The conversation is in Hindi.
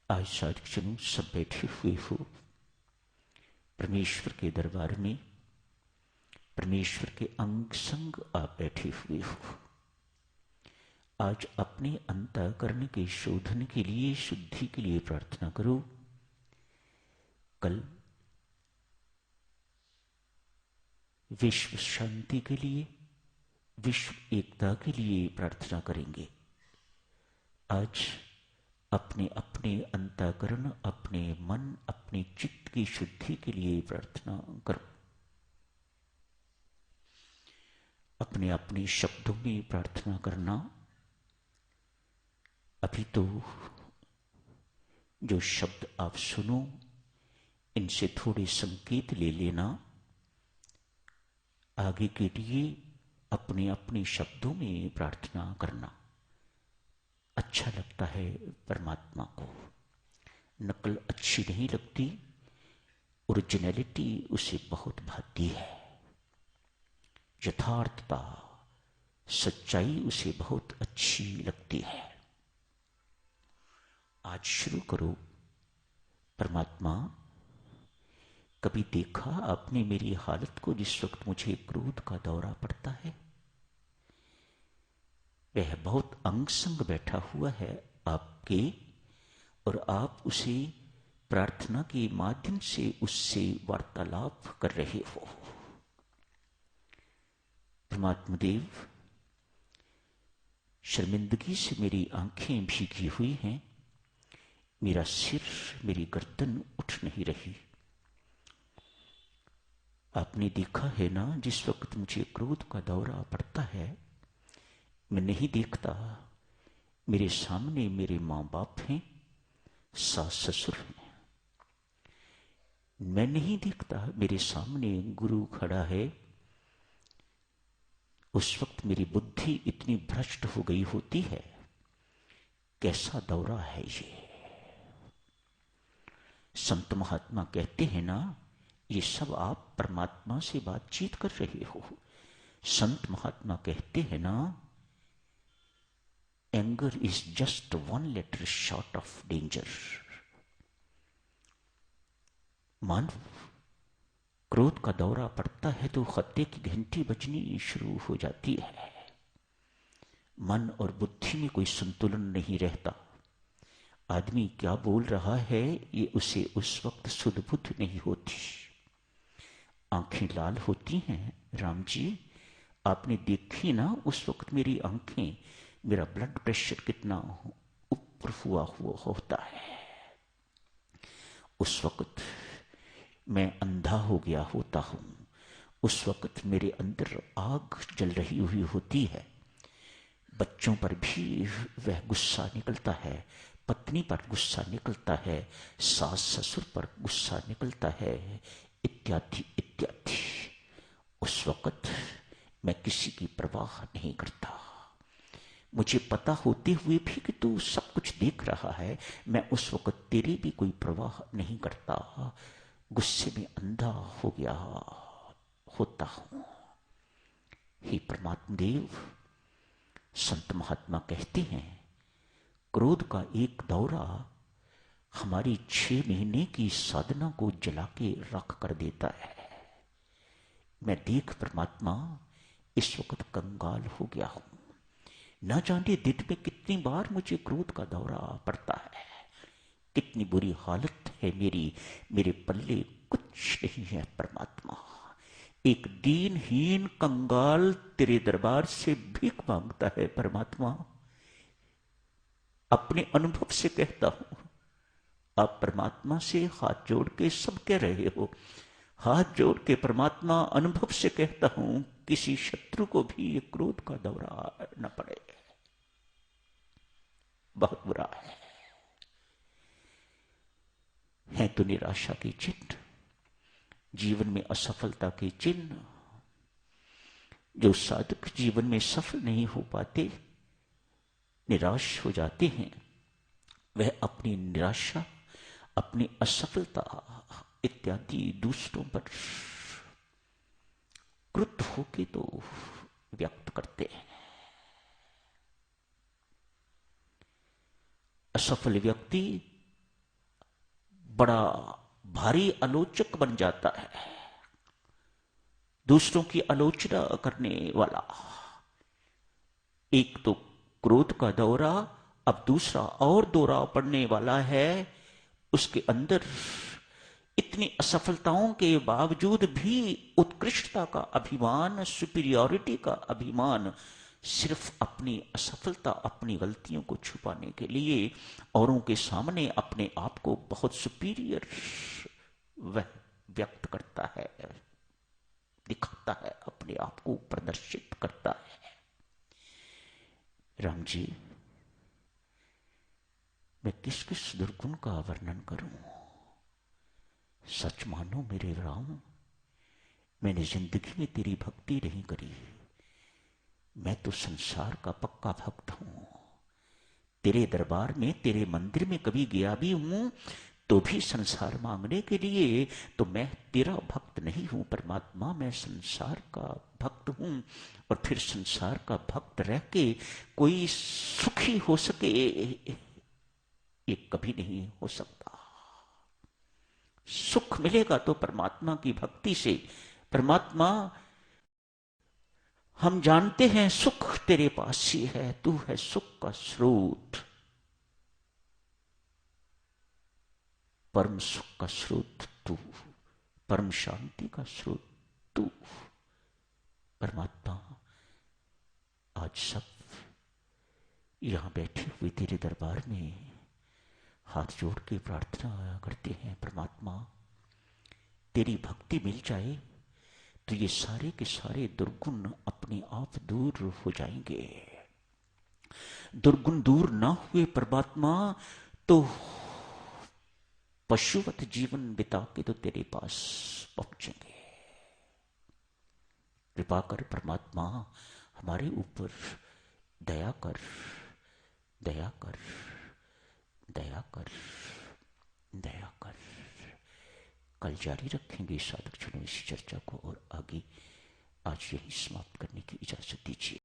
आज साधकजनों सब बैठे हुए हो परमेश्वर के दरबार में, परमेश्वर के अंग संग आप बैठे हुए हो। आज अपने अंतःकरण के शोधन के लिए, शुद्धि के लिए प्रार्थना करो। कल विश्व शांति के लिए, विश्व एकता के लिए प्रार्थना करेंगे। आज अपने अपने अंतःकरण, अपने मन, अपने चित्त की शुद्धि के लिए प्रार्थना करो। अपने अपने शब्दों में प्रार्थना करना। अभी तो जो शब्द आप सुनो, इनसे थोड़े संकेत ले लेना। आगे के लिए अपने अपने शब्दों में प्रार्थना करना। अच्छा लगता है परमात्मा को, नकल अच्छी नहीं लगती, ओरिजिनलिटी उसे बहुत भाती है। यथार्थता, सच्चाई उसे बहुत अच्छी लगती है। आज शुरू करो। परमात्मा, कभी देखा आपने मेरी हालत को जिस वक्त मुझे क्रोध का दौरा पड़ता है? वह बहुत अंग संग बैठा हुआ है आपके, और आप उसे प्रार्थना के माध्यम से उससे वार्तालाप कर रहे हो। परमात्मा देव, शर्मिंदगी से मेरी आंखें भीगी हुई हैं, मेरा सिर, मेरी गर्दन उठ नहीं रही। आपने देखा है ना, जिस वक्त मुझे क्रोध का दौरा पड़ता है, मैं नहीं देखता मेरे सामने मेरे माँ बाप हैं, सास ससुर हैं। मैं नहीं देखता मेरे सामने गुरु खड़ा है। उस वक्त मेरी बुद्धि इतनी भ्रष्ट हो गई होती है। कैसा दौरा है ये! संत महात्मा कहते हैं ना, ये सब आप परमात्मा से बातचीत कर रहे हो। संत महात्मा कहते हैं ना, anger is just one letter short of danger. मानव क्रोध का दौरा पड़ता है तो खतरे की घंटी बजनी शुरू हो जाती है। मन और बुद्धि में कोई संतुलन नहीं रहता। आदमी क्या बोल रहा है ये उसे उस वक्त सुध बुद्ध नहीं होती। आंखें लाल होती हैं। राम जी, आपने देखी ना उस वक्त मेरी आंखें, मेरा ब्लड प्रेशर कितना ऊपर हुआ होता है। उस वक्त मैं अंधा हो गया होता हूं। उस वक्त मेरे अंदर आग जल रही हुई होती है। बच्चों पर भी वह गुस्सा निकलता है, पत्नी पर गुस्सा निकलता है, सास ससुर पर गुस्सा निकलता है, इत्यादि इत्यादि। उस वक्त मैं किसी की परवाह नहीं करता। मुझे पता होते हुए भी कि तू सब कुछ देख रहा है, मैं उस वक्त तेरी भी कोई परवाह नहीं करता। गुस्से में अंधा हो गया होता हूं। हे परमात्मा देव, संत महात्मा कहते हैं, क्रोध का एक दौरा हमारी 6 महीने की साधना को जला के रख कर देता है। मैं देख परमात्मा इस वक्त कंगाल हो गया हूं। न जाने दिन में कितनी बार मुझे क्रोध का दौरा पड़ता है। कितनी बुरी हालत है मेरी, मेरे पल्ले कुछ नहीं है परमात्मा। एक दीनहीन कंगाल तेरे दरबार से भीख मांगता है परमात्मा। अपने अनुभव से कहता हूं, आप परमात्मा से हाथ जोड़ के सब कह रहे हो। हाथ जोड़ के परमात्मा अनुभव से कहता हूं, किसी शत्रु को भी ये क्रोध का दौरा न पड़े। बहुत बुरा है तो निराशा के चिन्ह, जीवन में असफलता के चिन्ह। जो साधक जीवन में सफल नहीं हो पाते, निराश हो जाते हैं, वह अपनी निराशा, अपनी असफलता इत्यादि दूसरों पर क्रुद्ध होके तो व्यक्त करते हैं। असफल व्यक्ति बड़ा भारी आलोचक बन जाता है, दूसरों की आलोचना करने वाला। एक तो क्रोध का दौरा, अब दूसरा और दौरा पड़ने वाला है। उसके अंदर इतनी असफलताओं के बावजूद भी उत्कृष्टता का अभिमान, सुपीरियॉरिटी का अभिमान, सिर्फ अपनी असफलता, अपनी गलतियों को छुपाने के लिए औरों के सामने अपने आप को बहुत सुपीरियर वह व्यक्त करता है, दिखाता है, अपने आप को प्रदर्शित करता है। राम जी, मैं किस किस दुर्गुण का वर्णन करूं? सच मानो मेरे राम, मैंने जिंदगी में तेरी भक्ति नहीं करी। मैं तो संसार का पक्का भक्त हूं। तेरे दरबार में, तेरे मंदिर में कभी गया भी हूं तो भी संसार मांगने के लिए। तो मैं तेरा भक्त नहीं हूं परमात्मा, मैं संसार का भक्त हूं। और फिर संसार का भक्त रह के कोई सुखी हो सके, ये कभी नहीं हो सकता। सुख मिलेगा तो परमात्मा की भक्ति से। परमात्मा, हम जानते हैं सुख तेरे पास ही है, तू है सुख का स्रोत, परम सुख का स्रोत तू, परम शांति का स्रोत तू। परमात्मा, आज सब यहां बैठे हुए तेरे दरबार में हाथ जोड़ के प्रार्थना करते हैं, परमात्मा तेरी भक्ति मिल जाए तो ये सारे के सारे दुर्गुण अपने आप दूर हो जाएंगे। दुर्गुण दूर ना हुए परमात्मा तो पशुवत जीवन बिता के तो तेरे पास पहुंचेंगे। कृपा कर परमात्मा, हमारे ऊपर दया कर, दया कर, दया कर, दया कर। कल जारी रखेंगे साधक जनों इस चर्चा को और आगे आज यही समाप्त करने की इजाजत दीजिए।